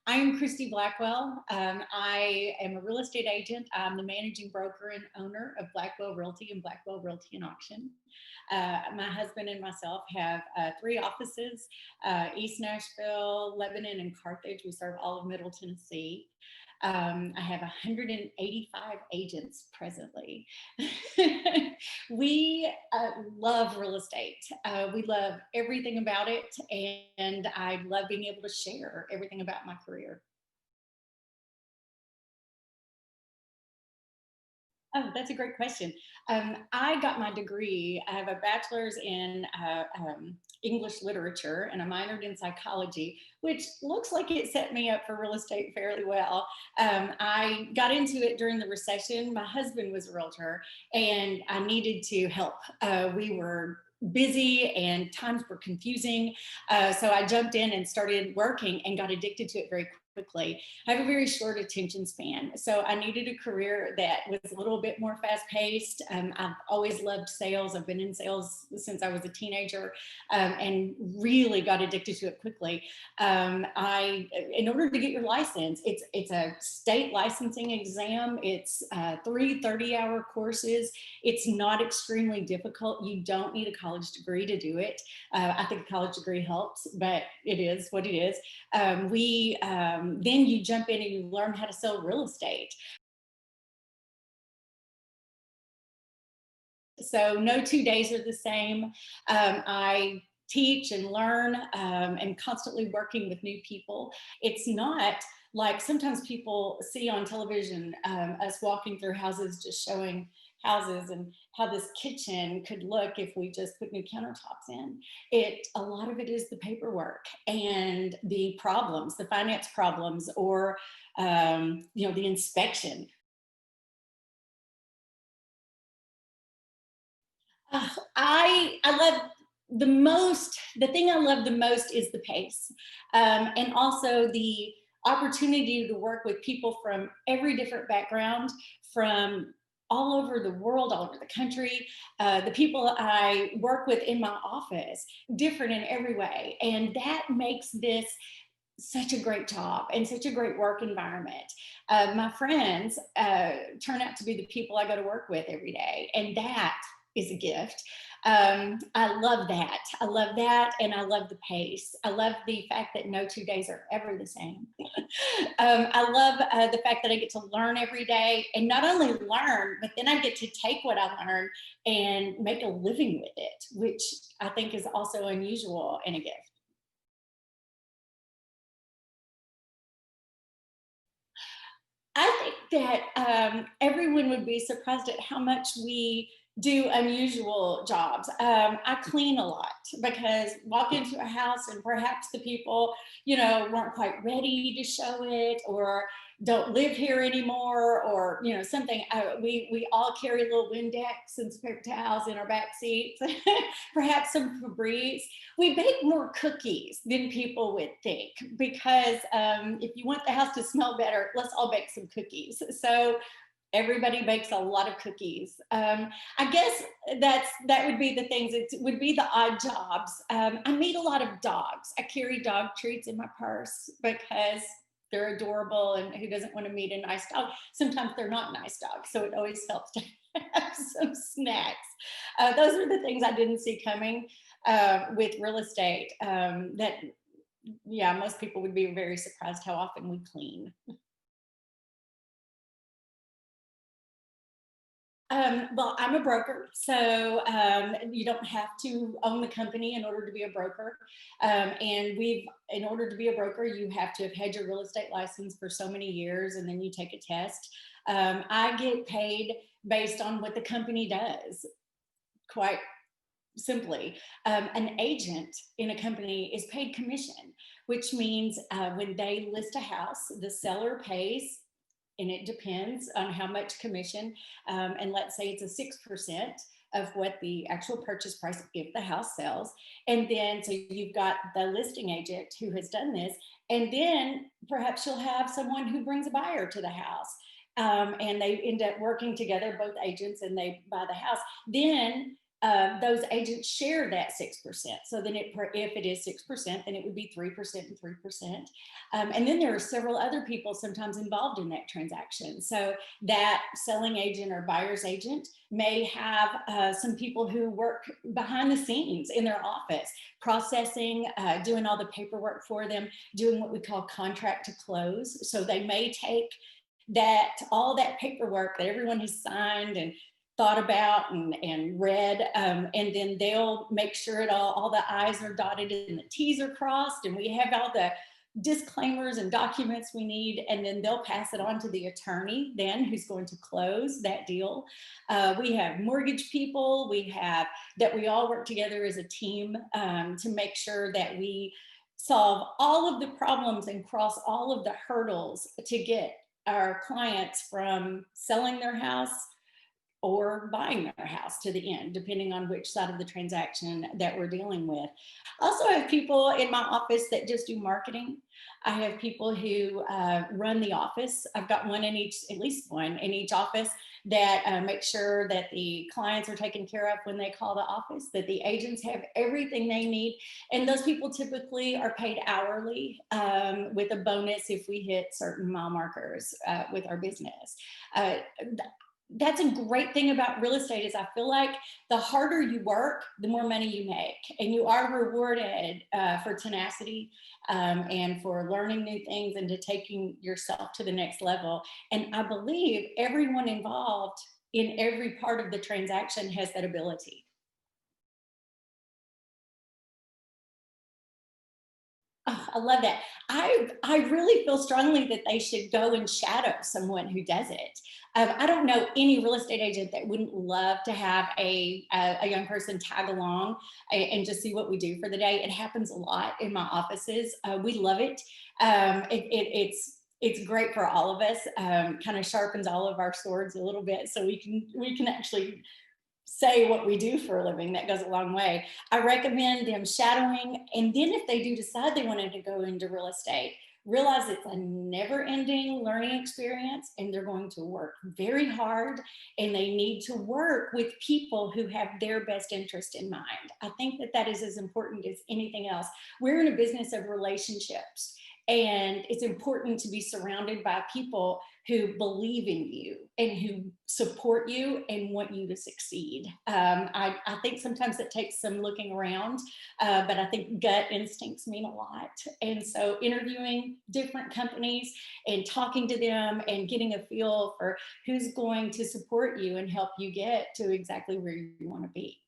I'm Christy Blackwell. I am a real estate agent. I'm the managing broker and owner of Blackwell Realty and Blackwell Realty and Auction. My husband and myself have three offices: East Nashville, Lebanon, and Carthage. We serve all of Middle Tennessee. I have 185 agents presently. We love real estate. We love everything about it, and I love being able to share everything about my career. Oh, that's a great question. I got my degree. I have a bachelor's in English literature and I minored in psychology, which looks like it set me up for real estate fairly well. I got into it during the recession. My husband was a realtor and I needed to help. We were busy and times were confusing. So I jumped in and started working and got addicted to it very quickly. I have a very short attention span. So I needed a career that was a little bit more fast paced. I've always loved sales. I've been in sales since I was a teenager and really got addicted to it quickly. In order to get your license, it's a state licensing exam. It's three 30-hour courses. It's not extremely difficult. You don't need a college degree to do it. I think a college degree helps, but it is what it is. Then you jump in and you learn how to sell real estate. So no 2 days are the same. I teach and learn and constantly working with new people. It's not like sometimes people see on television us walking through houses just showing houses and how this kitchen could look if we just put new countertops in. A lot of it is the paperwork and the problems, the finance problems, or the inspection. I love the thing I love the most is the pace, and also the opportunity to work with people from every different background, from all over the world, all over the country. The people I work with in my office, different in every way, and that makes this such a great job and such a great work environment. My friends turn out to be the people I go to work with every day, and that is a gift. I love that. I love that, and I love the pace. I love the fact that no 2 days are ever the same. I love the fact that I get to learn every day, and not only learn, but then I get to take what I learn and make a living with it, which I think is also unusual and a gift. I think that everyone would be surprised at how much we do unusual jobs. I clean a lot because walk into a house and perhaps the people, weren't quite ready to show it or don't live here anymore or, something. We all carry little Windex and some paper towels in our back seats, perhaps some Febreze. We bake more cookies than people would think because if you want the house to smell better, let's all bake some cookies. So everybody bakes a lot of cookies. I guess that would be the things. It would be the odd jobs. I meet a lot of dogs. I carry dog treats in my purse because they're adorable, and who doesn't want to meet a nice dog? Sometimes they're not nice dogs, so it always helps to have some snacks. Those are the things I didn't see coming with real estate. That Yeah, most people would be very surprised how often we clean. Well, I'm a broker, so you don't have to own the company in order to be a broker. In order to be a broker, you have to have had your real estate license for so many years, and then you take a test. I get paid based on what the company does, quite simply. An agent in a company is paid commission, which means when they list a house, the seller pays, and it depends on how much commission. And let's say it's a 6% of what the actual purchase price if the house sells. And then so you've got the listing agent who has done this, and then perhaps you'll have someone who brings a buyer to the house. And they end up working together, both agents, and they buy the house. Then those agents share that 6%. So then if it is 6%, then it would be 3% and 3%. And then there are several other people sometimes involved in that transaction. So that selling agent or buyer's agent may have some people who work behind the scenes in their office, processing, doing all the paperwork for them, doing what we call contract to close. So they may take all that paperwork that everyone has signed and thought about and read, and then they'll make sure all the I's are dotted and the T's are crossed, and we have all the disclaimers and documents we need, and then they'll pass it on to the attorney then who's going to close that deal. We have mortgage people, we all work together as a team to make sure that we solve all of the problems and cross all of the hurdles to get our clients from selling their house or buying their house to the end, depending on which side of the transaction that we're dealing with. I also have people in my office that just do marketing. I have people who run the office. I've got at least one in each office that make sure that the clients are taken care of when they call the office, that the agents have everything they need. And those people typically are paid hourly with a bonus if we hit certain mile markers with our business. That's a great thing about real estate is I feel like the harder you work, the more money you make, and you are rewarded for tenacity and for learning new things and to taking yourself to the next level. And I believe everyone involved in every part of the transaction has that ability. Oh, I love that. I really feel strongly that they should go and shadow someone who does it. I don't know any real estate agent that wouldn't love to have a young person tag along and just see what we do for the day. It happens a lot in my offices. We love it. It's great for all of us. Kind of sharpens all of our swords a little bit, so we can actually say what we do for a living. That goes a long way. I recommend them shadowing. And then if they do decide they wanted to go into real estate, realize it's a never ending learning experience and they're going to work very hard and they need to work with people who have their best interest in mind. I think that that is as important as anything else. We're in a business of relationships. And it's important to be surrounded by people who believe in you and who support you and want you to succeed. I think sometimes it takes some looking around, but I think gut instincts mean a lot. And so interviewing different companies and talking to them and getting a feel for who's going to support you and help you get to exactly where you want to be.